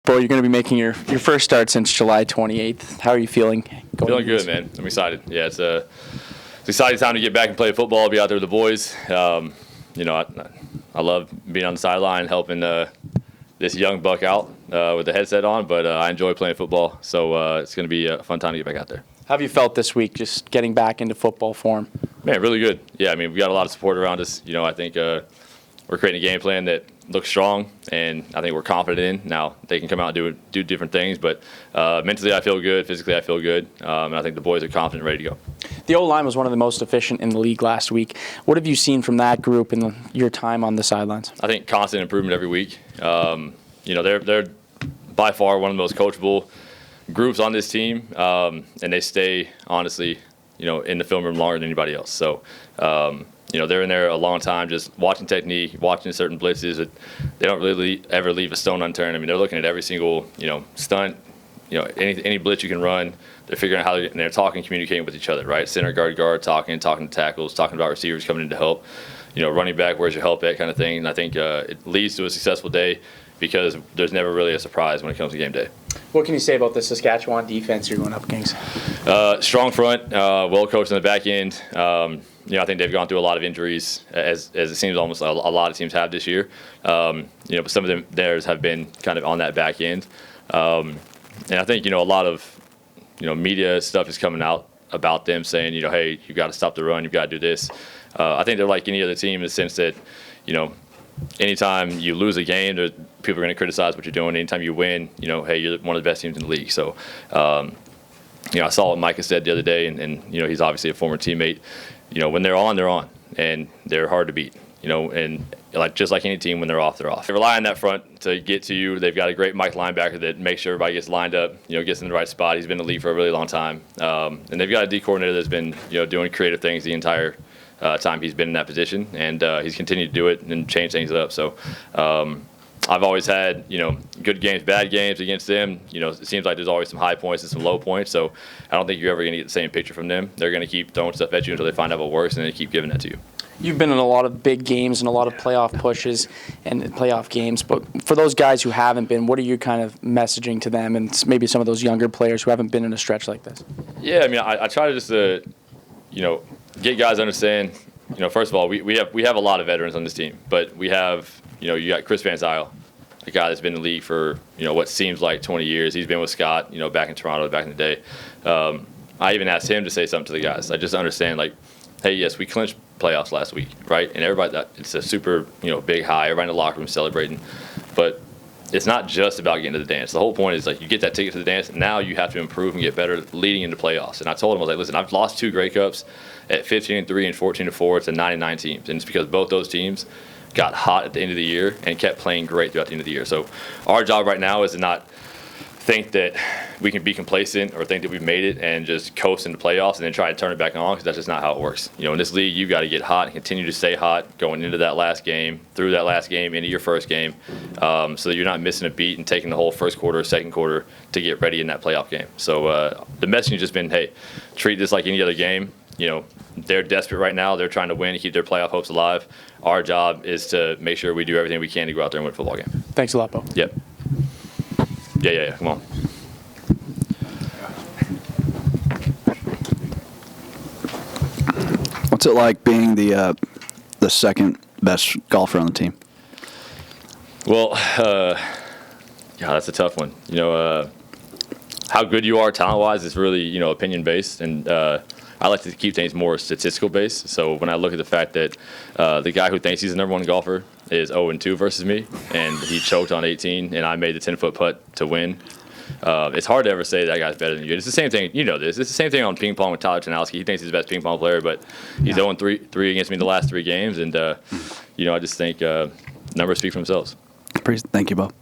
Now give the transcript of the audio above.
Bo, you're going to be making your first start since July 28th. How are you feeling? Feeling good, man. I'm excited. Yeah, it's an exciting time to get back and play football, be out there with the boys. I love being on the sideline, helping this young buck out with the headset on, but I enjoy playing football, so it's going to be a fun time to get back out there. How have you felt this week, just getting back into football form? Man, really good. Yeah, I mean, we got a lot of support around us. I think we're creating a game plan that looks strong, and I think we're confident in. Now, they can come out and do different things, but mentally I feel good, physically I feel good, and I think the boys are confident and ready to go. The O-line was one of the most efficient in the league last week. What have you seen from that group in your time on the sidelines? I think constant improvement every week. They're by far one of the most coachable groups on this team, and they stay, honestly, in the film room longer than anybody else. So, they're in there a long time just watching technique, watching certain blitzes. They don't really ever leave a stone unturned. I mean, they're looking at every single, stunt, any blitz you can run. They're figuring out and they're talking, communicating with each other, right? Center, guard, talking to tackles, talking about receivers coming in to help. Running back, where's your help at kind of thing. And I think it leads to a successful day because there's never really a surprise when it comes to game day. What can you say about the Saskatchewan defense you're going up against? Strong front, well coached on the back end. I think they've gone through a lot of injuries, as it seems almost a lot of teams have this year. But some of theirs have been kind of on that back end. And I think, a lot of, media stuff is coming out about them saying, hey, you've got to stop the run, you've got to do this. I think they're like any other team in the sense that, anytime you lose a game, people are going to criticize what you're doing. Anytime you win, hey, you're one of the best teams in the league. So, I saw what Micah said the other day, and he's obviously a former teammate. When they're on, and they're hard to beat. And just like any team, when they're off, they're off. They rely on that front to get to you. They've got a great Mike linebacker that makes sure everybody gets lined up, gets in the right spot. He's been in the league for a really long time. And they've got a D coordinator that's been, doing creative things the entire time he's been in that position, and he's continued to do it and change things up. So I've always had, good games, bad games against them. It seems like there's always some high points and some low points. So I don't think you're ever going to get the same picture from them. They're going to keep throwing stuff at you until they find out what works, and then they keep giving that to you. You've been in a lot of big games and a lot of playoff pushes and playoff games. But for those guys who haven't been, what are you kind of messaging to them and maybe some of those younger players who haven't been in a stretch like this? Yeah, I mean, I try to just, get guys to understand, first of all, we have a lot of veterans on this team. But we have, you got Chris Van Zyl, a guy that's been in the league for, what seems like 20 years. He's been with Scott, back in Toronto back in the day. I even asked him to say something to the guys. I just understand, hey, yes, we clinched playoffs last week, right? And everybody, it's a super, big high. Everybody in the locker room celebrating. But it's not just about getting to the dance. The whole point is, you get that ticket to the dance, and now you have to improve and get better leading into playoffs. And I told him, I was like, listen, I've lost 2 Grey Cups at 15-3 and 14-4 to 99 teams. And it's because both those teams got hot at the end of the year and kept playing great throughout the end of the year. So our job right now is to not think that we can be complacent or think that we've made it and just coast into playoffs and then try to turn it back on, because that's just not how it works. In this league, you've got to get hot and continue to stay hot going into that last game, through that last game, into your first game, so that you're not missing a beat and taking the whole first quarter or second quarter to get ready in that playoff game. So the message has just been, hey, treat this like any other game. They're desperate right now. They're trying to win and keep their playoff hopes alive. Our job is to make sure we do everything we can to go out there and win a football game. Thanks a lot, Bo. Yep. Yeah. Come on. What's it like being the second best golfer on the team? Well, that's a tough one. How good you are talent-wise is really, opinion based, and I like to keep things more statistical based. So when I look at the fact that the guy who thinks he's the number one golfer is 0-2 versus me, and he choked on 18, and I made the 10-foot putt to win. It's hard to ever say that guy's better than you. It's the same thing. This. It's the same thing on ping pong with Tyler Tanowski. He thinks he's the best ping pong player, but he's 0-3 against me in the last 3 games. And, I just think numbers speak for themselves. Thank you, Bob.